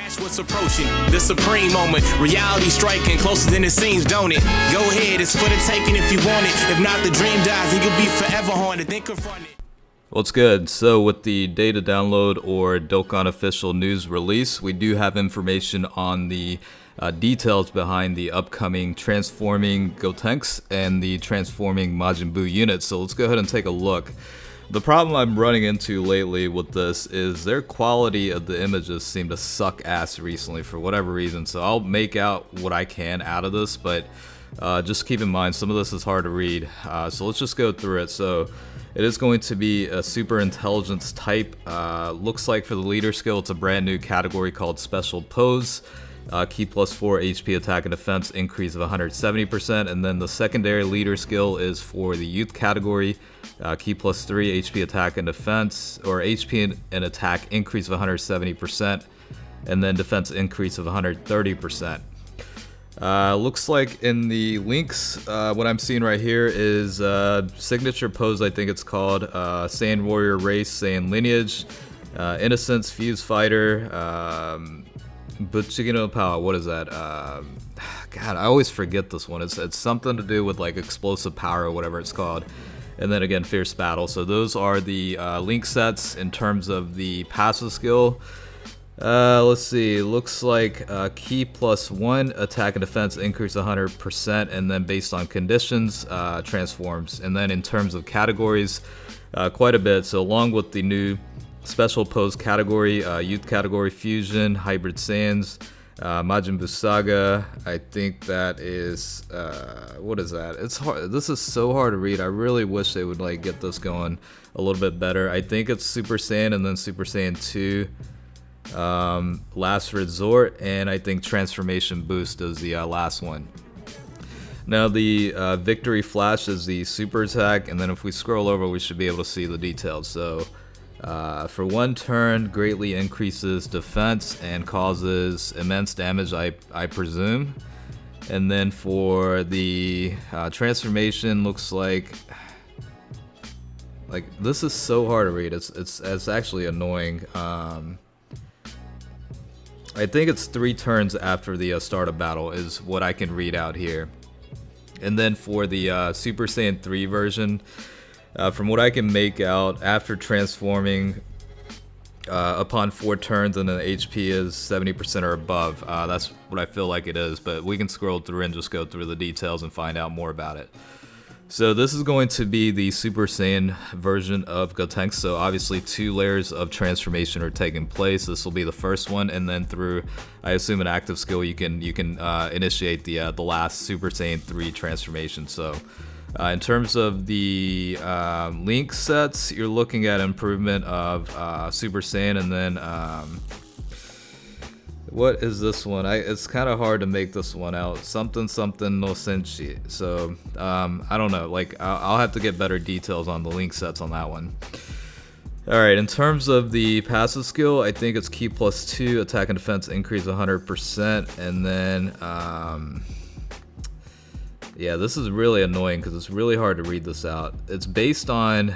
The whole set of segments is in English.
Watch what's approaching, the supreme moment. Reality striking closer than it seems, don't it? Go ahead, it's for the taking if you want it. If not, the dream dies and you'll be forever haunted. Then confront it. What's good? So with the data download or Dokkan official news release, we do have information on the details behind the upcoming transforming Gotenks and the transforming Majin Buu units. So let's go ahead and take a look. The problem I'm running into lately with this is their quality of the images seem to suck ass recently for whatever reason. So I'll make out what I can out of this, but just keep in mind some of this is hard to read. So let's just go through it. So it is going to be a super intelligence type. Looks like for the leader skill, it's a brand new category called Special Pose. Key plus 4 HP attack and defense increase of 170%, and then the secondary leader skill is for the youth category. Key plus 3 HP attack and defense, or HP and attack increase of 170%, and then defense increase of 130%. Looks like in the links, what I'm seeing right here is signature pose, I think it's called, Saiyan Warrior Race, Saiyan Lineage, Innocence, Fuse Fighter, Butchigino Power, what is that? God, I always forget this one. It's something to do with like explosive power or whatever it's called. And then again, Fierce Battle. So those are the link sets in terms of the passive skill. Let's see, looks like key plus 1 attack and defense increase 100%, and then based on conditions, transforms. And then in terms of categories, quite a bit. So along with the new Special Pose category, youth category, fusion, hybrid Saiyans, Majin Buu Saga. I think that is what is that? It's hard. This is so hard to read. I really wish they would like get this going a little bit better. I think it's Super Saiyan and then Super Saiyan 2, Last Resort, and I think Transformation Boost is the last one. Now the Victory Flash is the super attack, and then if we scroll over, we should be able to see the details. So for one turn, greatly increases defense and causes immense damage, I presume. And then for the transformation, looks like this is so hard to read. It's actually annoying. I think it's 3 turns after the start of battle is what I can read out here. And then for the Super Saiyan 3 version, from what I can make out, after transforming upon 4 turns and then HP is 70% or above, that's what I feel like it is, but we can scroll through and just go through the details and find out more about it. So this is going to be the Super Saiyan version of Gotenks, so obviously 2 layers of transformation are taking place. This will be the first one, and then through, I assume, an active skill, you can initiate the last Super Saiyan 3 transformation. So in terms of the link sets, you're looking at improvement of Super Saiyan, and then what is this one? It's kind of hard to make this one out. Something no senshi. So I don't know. Like I'll have to get better details on the link sets on that one. All right. In terms of the passive skill, I think it's key plus 2 attack and defense increase 100%, and then yeah, this is really annoying because it's really hard to read this out. It's based on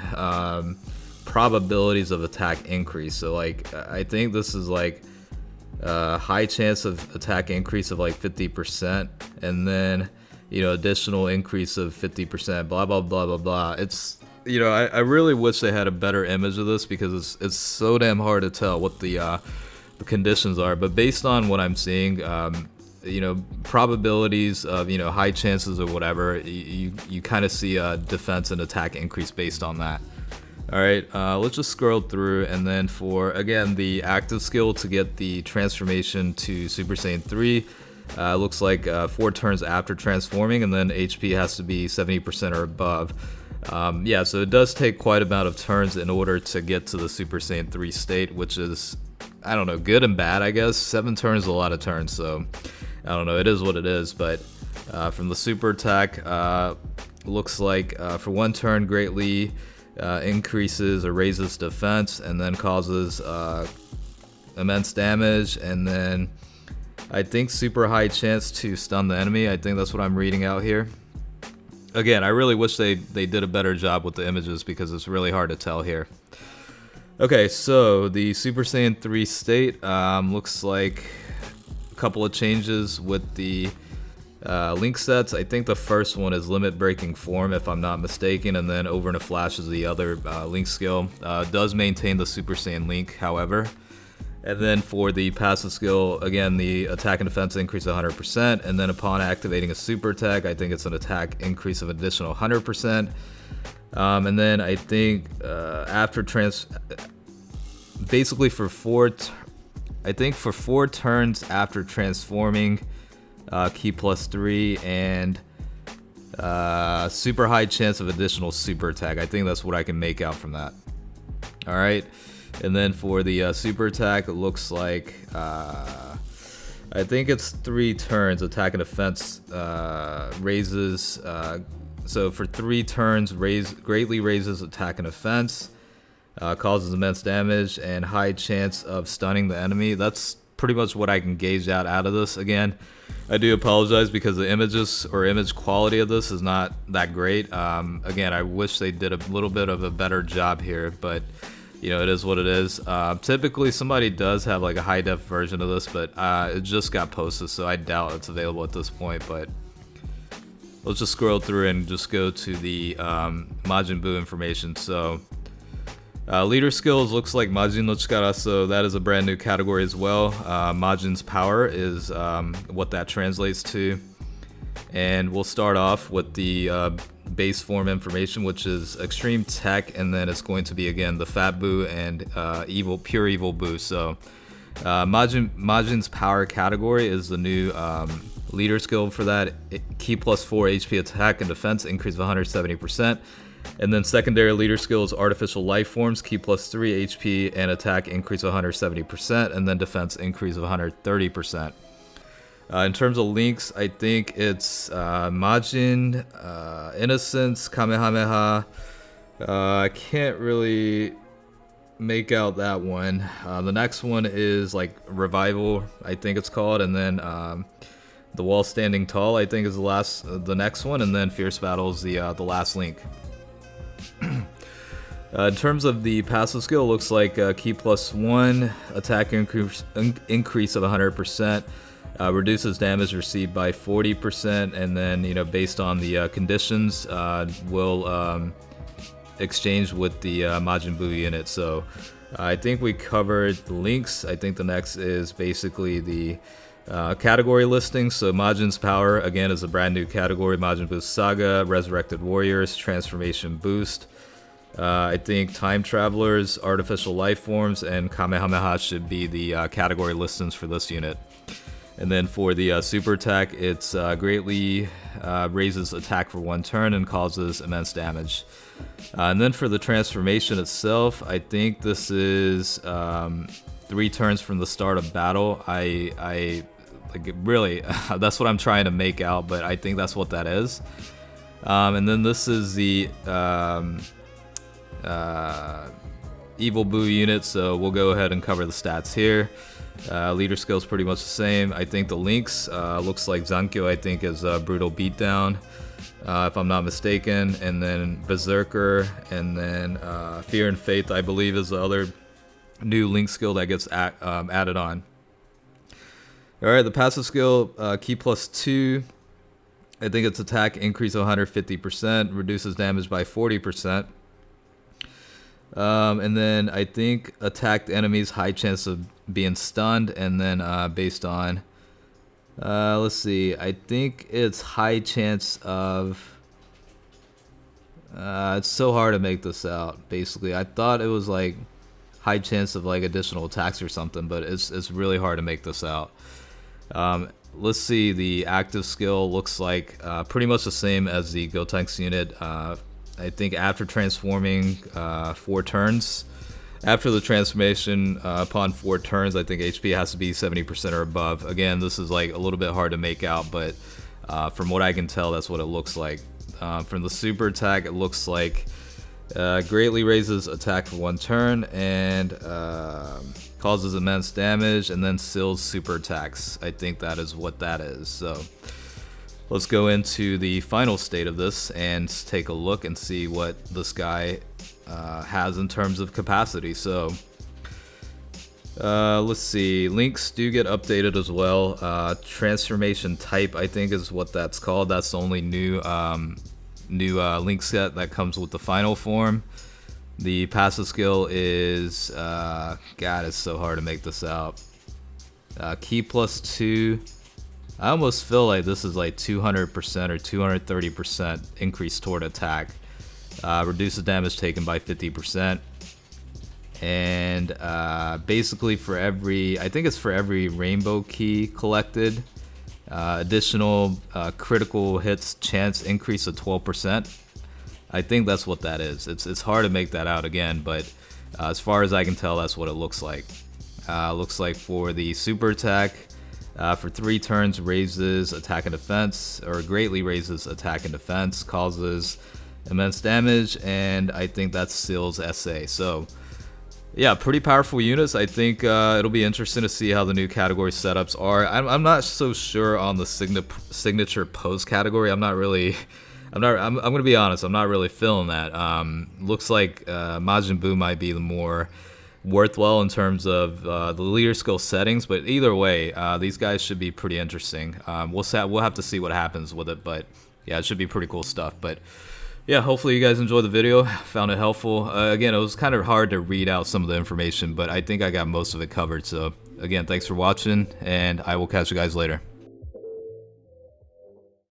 probabilities of attack increase. So like, I think this is like high chance of attack increase of like 50%, and then, you know, additional increase of 50%, blah, blah, blah, blah, blah. It's, you know, I really wish they had a better image of this because it's so damn hard to tell what the conditions are. But based on what I'm seeing, you know, probabilities of, you know, high chances or whatever, you kind of see a defense and attack increase based on that. All right, let's just scroll through, and then for, again, the active skill to get the transformation to Super Saiyan 3, looks like 4 turns after transforming, and then HP has to be 70% or above. Yeah, so it does take quite a amount of turns in order to get to the Super Saiyan 3 state, which is, I don't know, good and bad, I guess. 7 turns is a lot of turns, so I don't know, it is what it is. But from the super attack, looks like for 1 turn, greatly increases or raises defense, and then causes immense damage, and then I think super high chance to stun the enemy. I think that's what I'm reading out here. Again, I really wish they did a better job with the images because it's really hard to tell here. Okay, so the Super Saiyan 3 state looks like a couple of changes with the link sets. I think the first one is limit breaking form, if I'm not mistaken, and then over in a flash is the other link skill. Does maintain the Super Saiyan link, however. And then for the passive skill, again, the attack and defense increase 100%, and then upon activating a super attack, I think it's an attack increase of additional 100%. And then I think after basically for four turns after transforming, Ki plus 3 and super high chance of additional super attack. I think that's what I can make out from that. All right. And then for the super attack, it looks like I think it's 3 turns. Attack and defense raises. So for 3 turns, greatly raises attack and defense, causes immense damage, and high chance of stunning the enemy. That's pretty much what I can gauge out of this. Again, I do apologize because the images or image quality of this is not that great. Again, I wish they did a little bit of a better job here, but you know, it is what it is. Typically, somebody does have like a high def version of this, but it just got posted, so I doubt it's available at this point. But let's just scroll through and just go to the Majin Buu information. So leader skills looks like Majin no Chikara, so that is a brand new category as well. Majin's power is what that translates to. And we'll start off with the base form information, which is extreme tech, and then it's going to be again the Fat Buu and pure evil Buu. So Majin's power category is the new leader skill for that. Ki plus 4 HP attack and defense increase of 170%. And then secondary leader skill is artificial life forms, Ki plus 3 HP and attack increase of 170%, and then defense increase of 130%. In terms of links, I think it's Majin, Innocence, Kamehameha. I can't really make out that one. The next one is like Revival, I think it's called, and then the Wall Standing Tall, I think is the next one, and then Fierce Battle is the last link. In terms of the passive skill, it looks like Ki plus 1, attack increase of 100%. Reduces damage received by 40%, and then, you know, based on the conditions, will exchange with the Majin Buu unit. So I think we covered the links. I think the next is basically the category listing. So Majin's power, again, is a brand new category. Majin Buu Saga, Resurrected Warriors, Transformation Boost. I think Time Travelers, Artificial Life Forms, and Kamehameha should be the category listings for this unit. And then for the super attack, it's greatly raises attack for 1 turn and causes immense damage. And then for the transformation itself, I think this is 3 turns from the start of battle. I like really, that's what I'm trying to make out, but I think that's what that is. And then this is the Evil Buu unit, so we'll go ahead and cover the stats here. Leader skill is pretty much the same. I think the links looks like Zankyo, I think, is Brutal Beatdown, if I'm not mistaken, and then Berserker, and then Fear and Faith, I believe, is the other new link skill that gets added on. Alright, the passive skill, Ki plus 2, I think its attack increase of 150%, reduces damage by 40%. And then I think attacked enemies high chance of being stunned, and then based on let's see, I think it's high chance of it's so hard to make this out. Basically, I thought it was like high chance of like additional attacks or something, but it's really hard to make this out. Let's see, the active skill looks like pretty much the same as the Gotenks unit. I think after transforming 4 turns, after the transformation upon 4 turns, I think HP has to be 70% or above. Again, this is like a little bit hard to make out, but from what I can tell, that's what it looks like. From the super attack, it looks like greatly raises attack for 1 turn and causes immense damage, and then seals super attacks. I think that is what that is. So let's go into the final state of this and take a look and see what this guy has in terms of capacity. So let's see, links do get updated as well. Transformation type, I think, is what that's called. That's the only new link set that comes with the final form. The passive skill is God, it's so hard to make this out. Key +2. I almost feel like this is like 200% or 230% increase toward attack. Reduces damage taken by 50%. And basically for every, I think it's for every rainbow key collected, additional critical hits chance increase of 12%. I think that's what that is. It's hard to make that out again, but as far as I can tell, that's what it looks like. Looks like for the super attack, for 3 turns raises attack and defense, or greatly raises attack and defense, causes immense damage, and I think that seals SA. So yeah, pretty powerful units. I think it'll be interesting to see how the new category setups are. I'm not so sure on the signature pose category. I'm gonna be honest, I'm not really feeling that. Looks like Majin Buu might be the more worthwhile in terms of the leader skill settings, but either way, these guys should be pretty interesting. We'll have to see what happens with it, but yeah, it should be pretty cool stuff. But yeah, hopefully you guys enjoyed the video, found it helpful. Again, it was kind of hard to read out some of the information, but I think I got most of it covered. So again, thanks for watching, and I will catch you guys later.